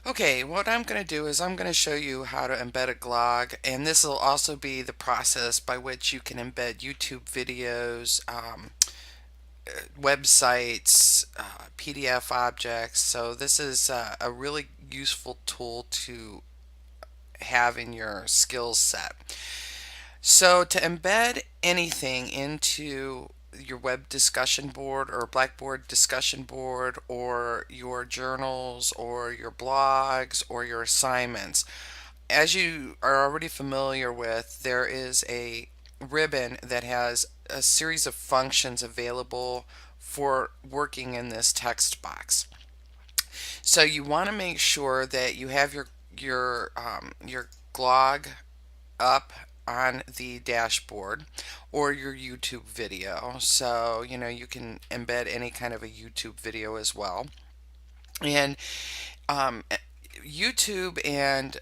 Okay, what I'm going to do is I'm going to show you how to embed a glog, and this will also be the process by which you can embed YouTube videos, websites, PDF objects. So this is a really useful tool to have in your skills set. So to embed anything into your web discussion board or Blackboard discussion board or your journals or your blogs or your assignments, as you are already familiar with, there is a ribbon that has a series of functions available for working in this text box. So you want to make sure that you have your glog up on the dashboard or your YouTube video. So, you can embed any kind of a YouTube video as well. And um, YouTube and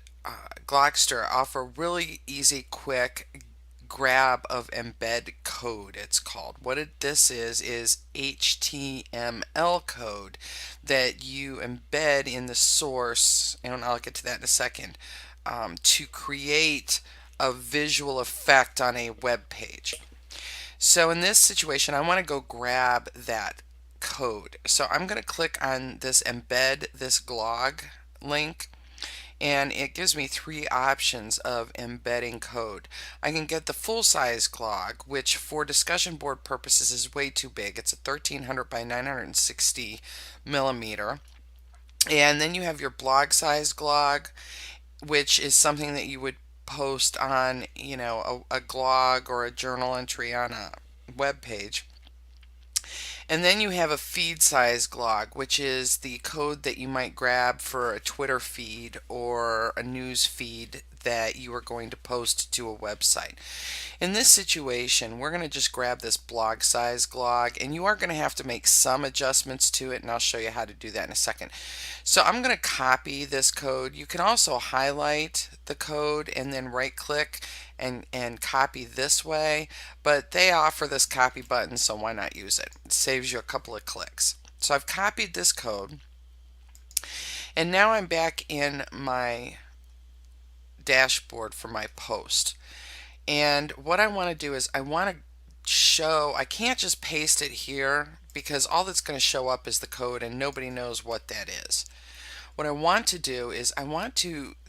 Glogster offer really easy, quick grab of embed code, it's called. This is HTML code that you embed in the source, and I'll get to that in a second, to create a visual effect on a web page. So in this situation, I want to go grab that code. So I'm going to click on this embed this glog link, and it gives me three options of embedding code. I can get the full size glog, which for discussion board purposes is way too big. It's a 1300 by 960 millimeter. And then you have your blog size glog, which is something that you would post on, a glog or a journal entry on a web page. And then you have a feed size glog, which is the code that you might grab for a Twitter feed or a news feed that you are going to post to a website. In this situation, we're going to just grab this blog size glog, and you are going to have to make some adjustments to it, and I'll show you how to do that in a second. So I'm going to copy this code. You can also highlight the code and then right click and copy this way, but they offer this copy button, so why not use it? It saves you a couple of clicks. So I've copied this code, and now I'm back in my dashboard for my post. And what I want to do is I want to show, I can't just paste it here because all that's going to show up is the code and nobody knows what that is. What I want to do is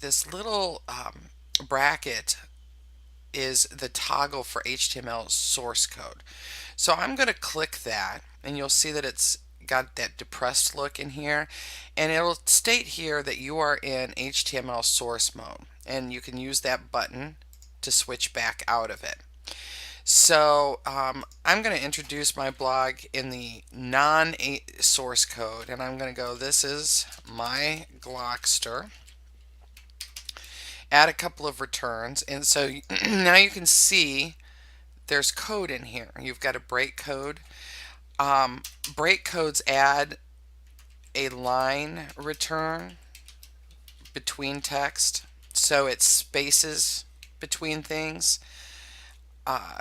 this little bracket is the toggle for HTML source code. So I'm going to click that, and you'll see that it's got that depressed look in here, and it'll state here that you are in HTML source mode, and you can use that button to switch back out of it. So I'm going to introduce my blog in the non-source code, and I'm going to go, this is my Glogster, add a couple of returns, and so now you can see there's code in here. You've got a break code. Break codes add a line return between text, so it spaces between things.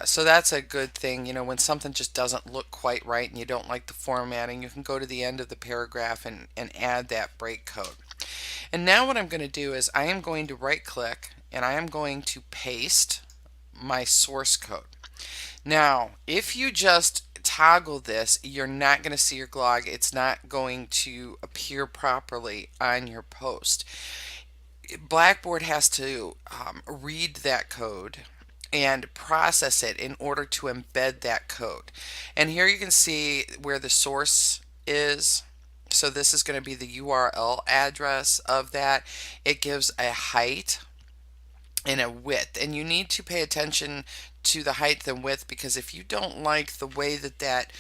So that's a good thing. When something just doesn't look quite right and you don't like the formatting, you can go to the end of the paragraph and add that break code. And now what I'm going to do is I am going to right click and I am going to paste my source code. Now, if you just toggle this, you're not going to see your glog. It's not going to appear properly on your post. Blackboard has to read that code and process it in order to embed that code. And here you can see where the source is. So this is going to be the URL address of that. It gives a height and a width, and you need to pay attention to the height and width, because if you don't like the way that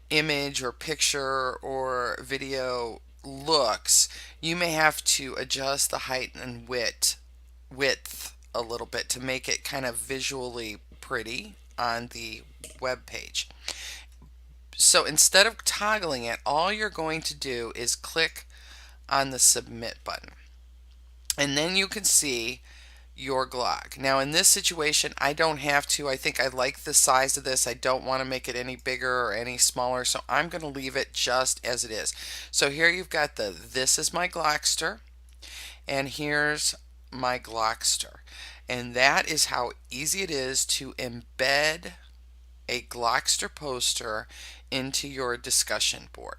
image or picture or video looks, you may have to adjust the height and width a little bit to make it kind of visually pretty on the web page. So instead of toggling it, all you're going to do is click on the submit button, and then you can see your glog. Now in this situation, I don't have to. I think I like the size of this. I don't want to make it any bigger or any smaller, so I'm going to leave it just as it is. So here you've got this is my Glogster, and here's my Glogster. And that is how easy it is to embed a Glogster poster into your discussion board.